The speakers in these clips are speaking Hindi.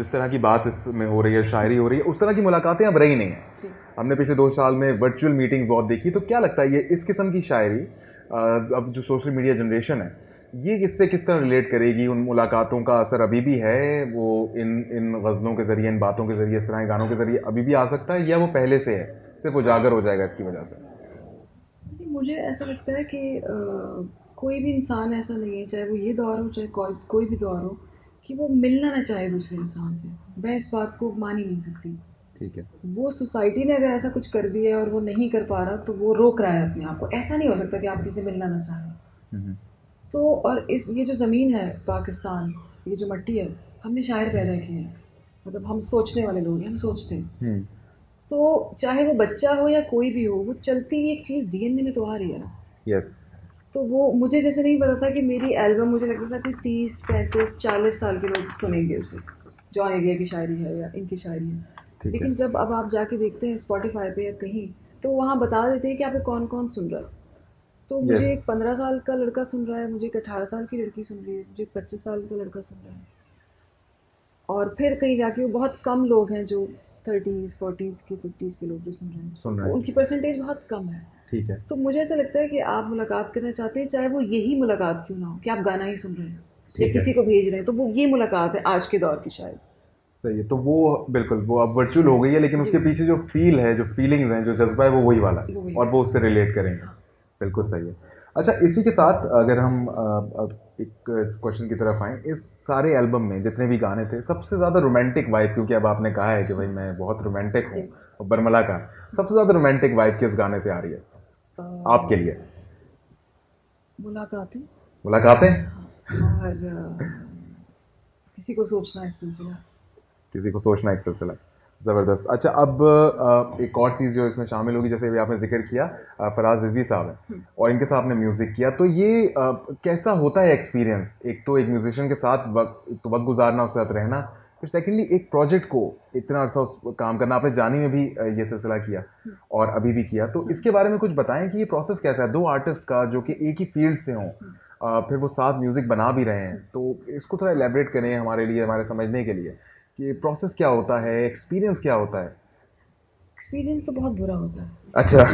जिस तरह की बात इसमें हो रही है, शायरी हो रही है, उस तरह की मुलाकातें अब रही नहीं हैं। हमने पिछले 2 साल में वर्चुअल मीटिंग्स बहुत देखी। तो क्या लगता है ये इस किस्म की शायरी अब जो सोशल मीडिया जनरेशन है ये इससे किस तरह रिलेट करेगी? उन मुलाकातों का असर अभी भी है? वो इन गज़लों के ज़रिए, इन बातों के ज़रिए, इस तरह के गानों के ज़रिए अभी भी आ सकता है, या वो पहले से है, सिर्फ उजागर हो जाएगा इसकी वजह से? मुझे ऐसा लगता है कि कोई भी इंसान ऐसा नहीं है, चाहे वो ये दौर हो चाहे कोई भी दौर हो, कि वो मिलना ना चाहे दूसरे इंसान से। मैं इस बात को मान ही नहीं सकती। ठीक है। वो सोसाइटी ने अगर ऐसा कुछ कर दिया है और वो नहीं कर पा रहा, तो वो रोक रहा है अपने आप को। ऐसा नहीं हो सकता कि आप किसी से मिलना ना चाहें। तो और ये जो ज़मीन है पाकिस्तान, ये जो मट्टी है, हमने शायर पैदा किए हैं। मतलब हम सोचने वाले लोग हैं, हम सोचते हैं। तो चाहे वो बच्चा हो या कोई भी हो, वो चलती हुई एक चीज़ डीएनए में तो आ रही है ना। यस। तो वो मुझे जैसे नहीं पता था कि मेरी एल्बम, मुझे लगता था कि 30 35 40 साल के लोग सुनेंगे उसे। जॉन एरिया की शायरी है या इनकी शायरी है। लेकिन जब अब आप जाके देखते हैं स्पॉटिफाई पे या कहीं, तो वहाँ बता देते हैं कि आप कौन कौन सुन रहा है। तो मुझे एक 15 साल का लड़का सुन रहा है, मुझे एक 18 साल की लड़की सुन रही है, मुझे एक 25 साल का लड़का सुन रहा है। और फिर कहीं जाके वो बहुत कम लोग हैं जो 30s 40s के 50s के लोग जो सुन रहे हैं, उनकी परसेंटेज बहुत कम है। ठीक है। तो मुझे ऐसा लगता है कि आप मुलाकात करना चाहते हैं, चाहे वो यही मुलाकात क्यों ना हो कि आप गाना ही सुन रहे हैं या किसी को भेज रहे हैं, तो वो ये मुलाकात है आज के दौर की शायद। सही है। तो वो बिल्कुल वो अब वर्चुअल हो गई है, लेकिन उसके पीछे जो फील है, जो फीलिंग्स हैं, जो जज्बा है, वो वही वाला है और वो उससे रिलेट करेंगे। बिल्कुल सही है। अच्छा, इसी के साथ अगर हम एक क्वेश्चन की तरफ आएँ, इस सारे एल्बम में जितने भी गाने थे, सबसे ज़्यादा रोमांटिक वाइब, क्योंकि अब आपने कहा है कि भाई मैं बहुत रोमांटिक हूँ और बरमला का, सबसे ज़्यादा रोमांटिक वाइब किस गाने से आ रही है आपके लिए? मुलाकातें। मुलाकातें। और किसी को सोचना एक सिलसिला। किसी को सोचना एक सिलसिला। ज़बरदस्त। अच्छा, अब एक और चीज़ जो इसमें शामिल होगी, जैसे भी आपने जिक्र किया, फराज रिजवी साहब हैं और इनके साथ आपने म्यूज़िक किया, तो ये कैसा होता है एक्सपीरियंस? एक तो एक म्यूजिशियन के साथ वक्त गुजारना, उसके साथ रहना, फिर सेकेंडली एक प्रोजेक्ट को इतना अर्सा काम करना। आपने जानी में भी ये सिलसिला किया और अभी भी किया, तो इसके बारे में कुछ बताएं कि ये प्रोसेस कैसा है दो आर्टिस्ट का जो कि एक ही फील्ड से हों, फिर वो साथ म्यूज़िक बना भी रहे हैं। तो इसको थोड़ा एलेबरेट करें हमारे लिए, हमारे समझने के लिए, कि प्रोसेस क्या होता है, एक्सपीरियंस क्या होता है। एक्सपीरियंस तो बहुत बुरा होता है। अच्छा।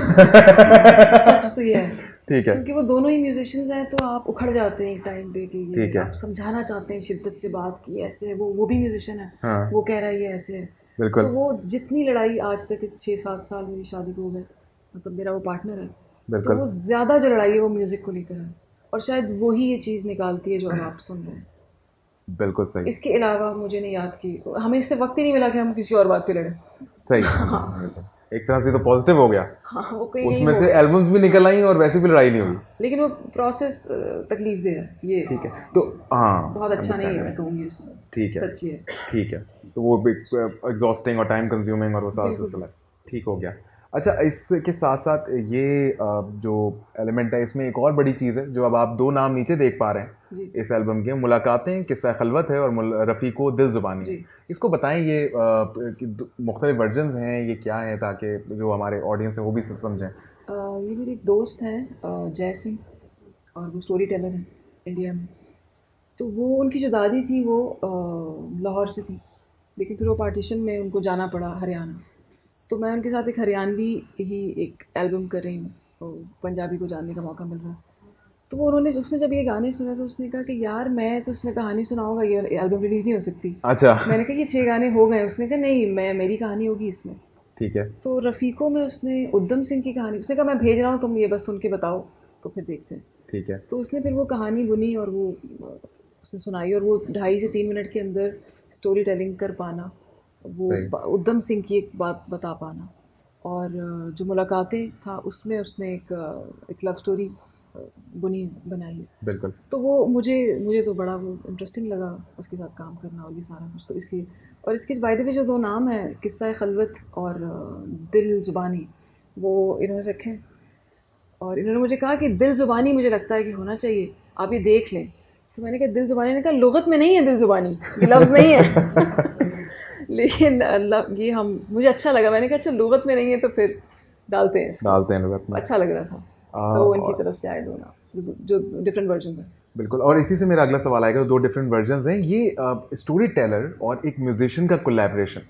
सच तो ये है। ठीक है। क्योंकि वो दोनों ही म्यूजिशियंस हैं, तो आप उखड़ जाते हैं एक टाइम पे कि ये ठीक है। आप समझाना चाहते हैं शिद्दत से बात की ऐसे है, वो भी म्यूजिशियन है। हाँ। वो कह रहा है ये ऐसे है। बिल्कुल। तो वो जितनी लड़ाई आज तक 6 7 साल मेरी शादी को हो गए, मतलब मेरा वो पार्टनर है, तो बिल्कुल। वो ज़्यादा जो लड़ाई है वो म्यूज़िक को लेकर है। और शायद वही ये चीज़ निकालती है जो अब आप सुन रहे हैं। बिल्कुल सही। इसके अलावा मुझे नहीं याद कि हमें इससे वक्त ही नहीं मिला कि हम किसी और बात पे लड़े। सही। हाँ। एक तरह से तो पॉजिटिव हो गया, हाँ, वो कहीं उसमें हो से गया। एल्बम्स भी निकल आई और वैसे भी लड़ाई नहीं हुई। लेकिन वो प्रोसेस तकलीफ दे है ये। ठीक है। तो हाँ, बहुत अच्छा नहीं है, मैं कहूँगी उसमें। ठीक है। सच्ची है। ठीक है। तो वो एग्जॉस्टिंग और टाइम कंज्यूमिंग और वो सारा बिल्कुल। सिलसिला ठीक हो गया। अच्छा, इसके साथ साथ ये जो एलिमेंट है, इसमें एक और बड़ी चीज़ है जो अब आप दो नाम नीचे देख पा रहे हैं जी। इस एल्बम के, मुलाकातें, किस्सा खलवत है, और रफ़ीको दिल ज़ुबानी है। जी। इसको बताएं, ये मुख्तलिफ वर्जन्स हैं, ये क्या है, ताकि जो हमारे ऑडियंस है वो भी समझें। ये मेरे एक दोस्त हैं जय सिंह, और वो स्टोरी टेलर हैं इंडिया में। तो वो उनकी जो दादी थी वो लाहौर से थी, लेकिन फिर वो पार्टीशन में उनको जाना पड़ा हरियाणा। तो मैं उनके साथ एक हरियाणवी ही एक एल्बम कर रही हूँ, तो पंजाबी को जानने का मौका मिल रहा है। तो वो उसने जब ये गाने सुने तो उसने कहा कि यार मैं तो इसमें कहानी सुनाऊंगा, ये एल्बम रिलीज़ नहीं हो सकती। अच्छा। मैंने कहा ये 6 गाने हो गए। उसने कहा नहीं, मेरी कहानी होगी इसमें। ठीक है। तो रफ़ीको में उसने उद्यम सिंह की कहानी, उसने कहा मैं भेज रहा हूँ, तुम ये बस सुन के बताओ तो फिर देखते हैं। ठीक है। तो उसने फिर वो कहानी बुनी और वो उसने सुनाई, और वो 2.5 से 3 मिनट के अंदर स्टोरी टेलिंग कर पाना, वो उद्यम सिंह की एक बात बता पाना। और जो मुलाकातें था उसमें उसने एक लव स्टोरी बुनी बनाई है। बिल्कुल। तो वो मुझे तो बड़ा वो इंटरेस्टिंग लगा उसके साथ काम करना और ये सारा कुछ, तो इसलिए। और इसके बाय द वे जो 2 नाम हैं, किस्सा खलवत और दिल ज़ुबानी, वो इन्होंने रखे हैं। और इन्होंने मुझे कहा कि दिल ज़ुबानी मुझे लगता है कि होना चाहिए, आप ये देख लें। तो मैंने कहा दिल ज़ुबानी? ने कहा लुगत में नहीं है दिल ज़ुबानी, ये लफ्ज़ नहीं है। लेकिन ये हम मुझे अच्छा लगा, मैंने कहा अच्छा लुगत में नहीं है तो फिर डालते हैं इसको। डालते हैं लुगत में। अच्छा लग रहा था। तो इनकी तरफ से आए 2 नाम जो डिफरेंट वर्जन है। बिल्कुल, और इसी से मेरा अगला सवाल आएगा। दो डिफरेंट वर्जन्स हैं ये, स्टोरी टेलर और एक म्यूजिशियन का कोलैबोरेशन।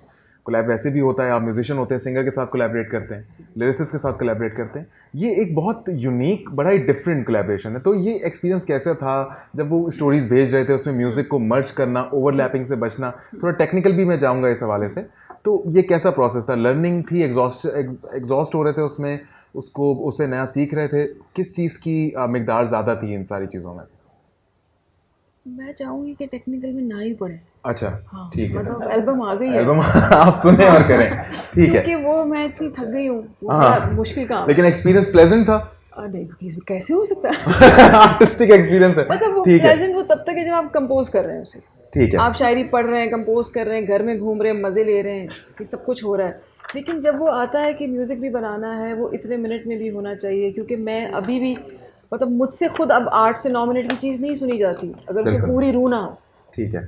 कोलैब वैसे भी होता है, आप म्यूजिशियन होते हैं, सिंगर के साथ कोलैबोरेट करते हैं, लिरिसिस्ट के साथ कोलैबोरेट करते हैं। ये एक बहुत यूनिक, बड़ा ही डिफरेंट कोलैबोरेशन है। तो ये एक्सपीरियंस कैसा था जब वो स्टोरीज भेज रहे थे, उसमें म्यूजिक को मर्ज करना, ओवरलैपिंग से बचना? थोड़ा टेक्निकल भी मैं जाऊँगा इस हवाले से। तो ये कैसा प्रोसेस था? लर्निंग थी, एग्जॉस्ट हो रहे थे उसमें, उसको उससे नया सीख रहे थे? किस चीज़ की मिकदार ज़्यादा थी इन सारी चीज़ों में? मैं चाहूंगी कि टेक्निकल में ना ही पड़े। अच्छा, हाँ, ठीक है। मतलब एल्बम आ गई है, एल्बम आप सुने और करें, ठीक है। क्योंकि वो मैं इतनी थक गई हूँ, वो हाँ, बड़ा मुश्किल काम है। लेकिन एक्सपीरियंस प्लेजेंट था। नहीं, कैसे हो सकता है? आर्टिस्टिक एक्सपीरियंस है, मतलब वो ठीक है, प्रेजेंट वो तब तक है जब आप कंपोज कर रहे हैं उसे। ठीक है। आप शायरी पढ़ रहे हैं, कंपोज कर रहे हैं, घर में घूम रहे हैं, मजे ले रहे हैं, ये सब कुछ हो रहा है। लेकिन जब वो आता है कि म्यूजिक भी बनाना है, वो इतने मिनट में भी होना चाहिए, क्योंकि मैं अभी भी मतलब मुझसे खुद अब 8 से 9 मिनट की चीज़ नहीं सुनी जाती अगर उसमें बिल्कुल। पूरी रूह ना हो। ठीक है।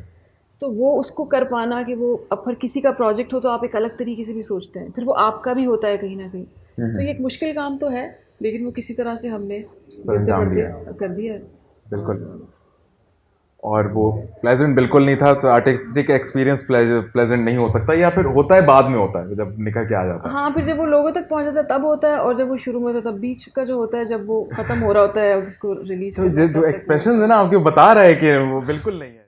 तो वो उसको कर पाना कि वो अब फिर किसी का प्रोजेक्ट हो तो आप एक अलग तरीके से भी सोचते हैं, फिर वो आपका भी होता है कहीं ना कहीं। तो ये एक मुश्किल काम तो है, लेकिन वो किसी तरह से हमने अंजाम दिया। कर दिया है। बिल्कुल। और वो प्लेजेंट बिल्कुल नहीं था, तो आर्टिस्टिक एक्सपीरियंस प्लेजेंट नहीं हो सकता, या फिर होता है बाद में, होता है जब निकल के आ जाता है। हाँ, फिर जब वो लोगों तक पहुंच जाता है तब होता है, और जब वो शुरू में होता है तब बीच का जो होता है, जब वो खत्म हो रहा होता है और उसको रिलीज तो जो एक्सप्रेशन है ना आपके, बता रहा है कि वो बिल्कुल नहीं है।